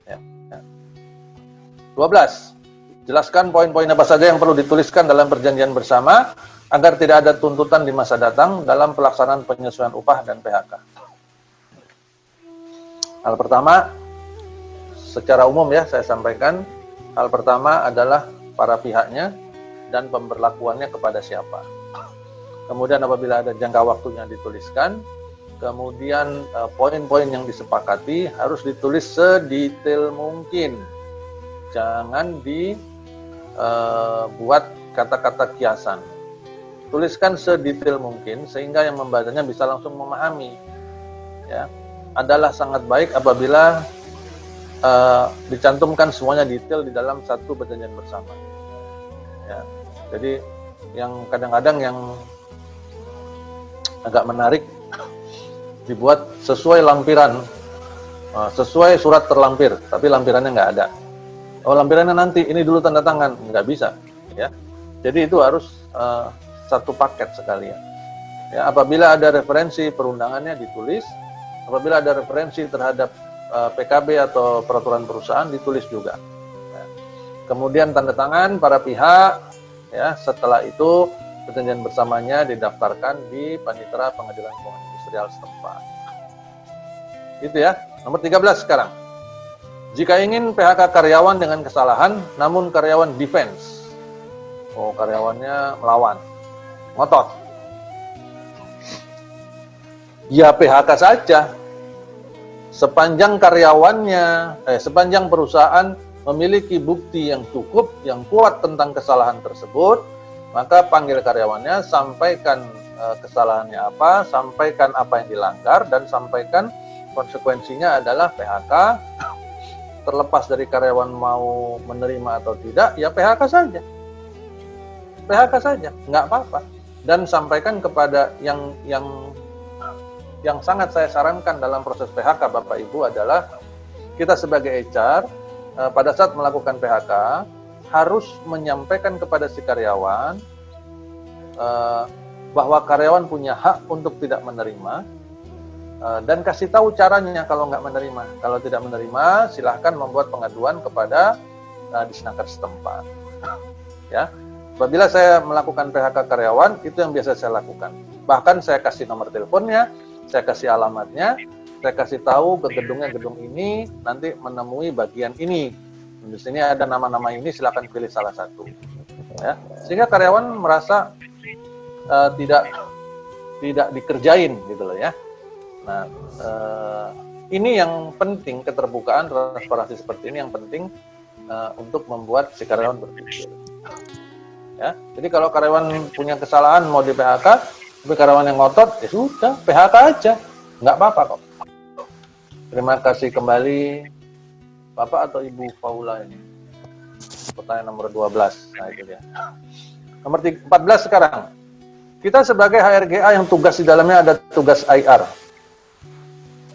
Ya. 12. Jelaskan poin-poin apa saja yang perlu dituliskan dalam perjanjian bersama agar tidak ada tuntutan di masa datang dalam pelaksanaan penyesuaian upah dan PHK. Hal pertama, secara umum ya saya sampaikan, hal pertama adalah para pihaknya dan pemberlakuannya kepada siapa. Kemudian apabila ada jangka waktunya dituliskan, kemudian poin-poin yang disepakati harus ditulis sedetail mungkin. Jangan dibuat kata-kata kiasan. Tuliskan sedetail mungkin sehingga yang membacanya bisa langsung memahami. Ya, adalah sangat baik apabila dicantumkan semuanya detail di dalam satu perjanjian bersama. Ya, jadi yang kadang-kadang yang agak menarik dibuat sesuai lampiran, sesuai surat terlampir, tapi lampirannya nggak ada. Oh, lampirannya nanti, ini dulu tanda tangan, nggak bisa, ya. Jadi itu harus satu paket sekalian. Ya, apabila ada referensi perundangannya ditulis, apabila ada referensi terhadap PKB atau peraturan perusahaan ditulis juga. Ya. Kemudian tanda tangan para pihak, ya. Setelah itu perjanjian bersamanya didaftarkan di Panitera Pengadilan Keuangan Industrial setempat. Itu ya. Nomor 13 sekarang. Jika ingin PHK karyawan dengan kesalahan, namun karyawan defense. Oh, karyawannya melawan, ngotot. Ya PHK saja. Sepanjang sepanjang perusahaan memiliki bukti yang cukup, yang kuat tentang kesalahan tersebut, maka panggil karyawannya, sampaikan kesalahannya apa, sampaikan apa yang dilanggar, dan sampaikan konsekuensinya adalah PHK. Terlepas dari karyawan mau menerima atau tidak, ya PHK saja. PHK saja, nggak apa-apa. Dan sampaikan kepada yang sangat saya sarankan dalam proses PHK Bapak Ibu adalah kita sebagai HR pada saat melakukan PHK harus menyampaikan kepada si karyawan bahwa karyawan punya hak untuk tidak menerima, dan kasih tahu caranya kalau nggak menerima. Kalau tidak menerima, silahkan membuat pengaduan kepada Disnaker setempat. Ya, apabila saya melakukan PHK karyawan, itu yang biasa saya lakukan. Bahkan saya kasih nomor teleponnya, saya kasih alamatnya, saya kasih tahu ke gedung ini, nanti menemui bagian ini. Di sini ada nama-nama ini, silakan pilih salah satu. Ya, sehingga karyawan merasa tidak dikerjain gitu loh ya. Nah, ini yang penting, keterbukaan, transparansi seperti ini yang penting untuk membuat si karyawan berpikir. Ya, jadi kalau karyawan punya kesalahan mau di PHK, tapi karyawan yang ngotot, ya sudah PHK aja, nggak apa-apa kok. Terima kasih kembali Bapak atau Ibu Paula ini. Pertanyaan nomor 12, nah itu dia. Nomor 14 sekarang. Kita sebagai HRGA yang tugas di dalamnya ada tugas IR.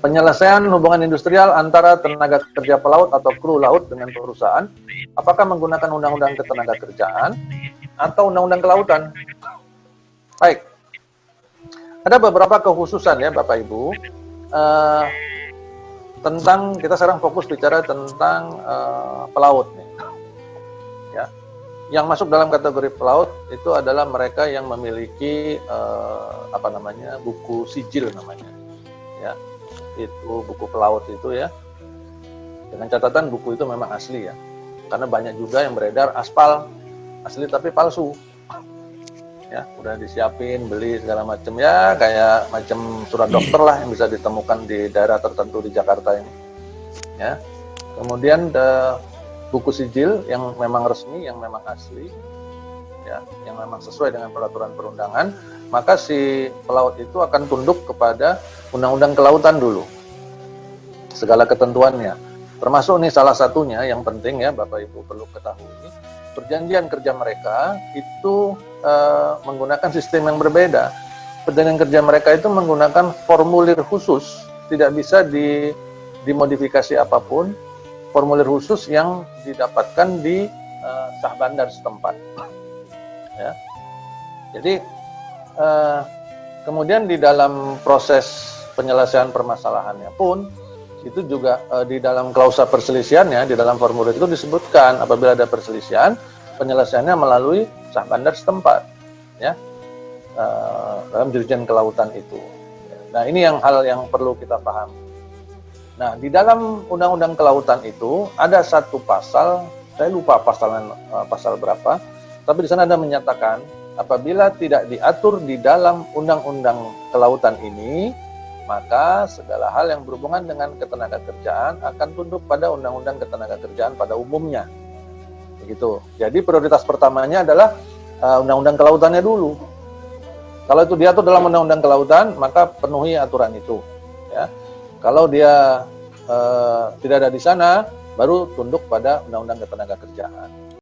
Penyelesaian hubungan industrial antara tenaga kerja pelaut atau kru laut dengan perusahaan, apakah menggunakan undang-undang ketenagakerjaan atau undang-undang kelautan? Baik, ada beberapa kekhususan ya Bapak Ibu tentang, kita sekarang fokus bicara tentang pelaut nih. Ya, yang masuk dalam kategori pelaut itu adalah mereka yang memiliki buku sijil namanya, ya. Itu buku pelaut itu ya, dengan catatan buku itu memang asli ya, karena banyak juga yang beredar aspal asli tapi palsu ya, udah disiapin, beli segala macam ya, kayak macam surat dokter lah yang bisa ditemukan di daerah tertentu di Jakarta ini ya. Kemudian buku sijil yang memang resmi, yang memang asli ya, yang memang sesuai dengan peraturan perundangan, maka si pelaut itu akan tunduk kepada undang-undang kelautan dulu, segala ketentuannya. Termasuk nih salah satunya yang penting ya Bapak Ibu perlu ketahui, perjanjian kerja mereka itu menggunakan sistem yang berbeda. Perjanjian kerja mereka itu menggunakan formulir khusus, tidak bisa dimodifikasi apapun, formulir khusus yang didapatkan di sah bandar setempat. Ya. Jadi kemudian di dalam proses penyelesaian permasalahannya pun itu juga di dalam klausa perselisihannya, di dalam formulir itu disebutkan apabila ada perselisihan, penyelesaiannya melalui sah bandar setempat, ya, dalam dirjen kelautan itu. Nah, ini hal yang perlu kita pahami. Nah, di dalam Undang-Undang Kelautan itu ada satu pasal, saya lupa pasal berapa, tapi di sana ada menyatakan apabila tidak diatur di dalam Undang-Undang Kelautan ini, maka segala hal yang berhubungan dengan ketenagakerjaan akan tunduk pada Undang-Undang Ketenagakerjaan pada umumnya. Begitu. Jadi prioritas pertamanya adalah Undang-Undang Kelautannya dulu. Kalau itu diatur dalam Undang-Undang Kelautan, maka penuhi aturan itu. Ya. Kalau dia tidak ada di sana, baru tunduk pada Undang-Undang Ketenagakerjaan.